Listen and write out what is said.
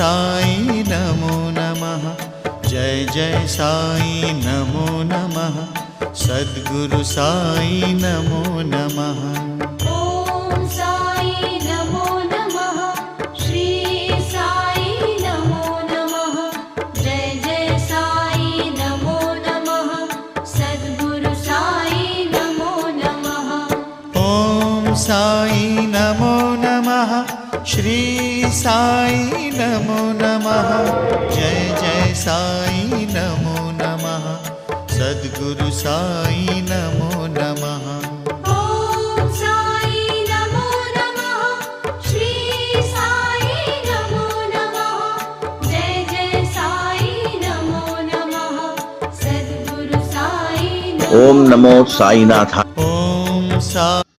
साई नमो नमः। जय जय साई नमो नमः। सद्गुरु साई नमो नमः। ओम साई नमो नमः। श्री साई नमो नमः। जय जय साई नमो नमः। सद्गुरु साई नमो नमः। ओम साई नमो नमः। श्री साई नमो नमः। जय जय साई नमो नमः। सद्गुरु साई नमो नमः। ओम साई नमो नमः। श्री साई नमो नमः। जय जय साई नमो नमः। सद्गुरु साई नमो ओम नमो साईनाथ। ओम सा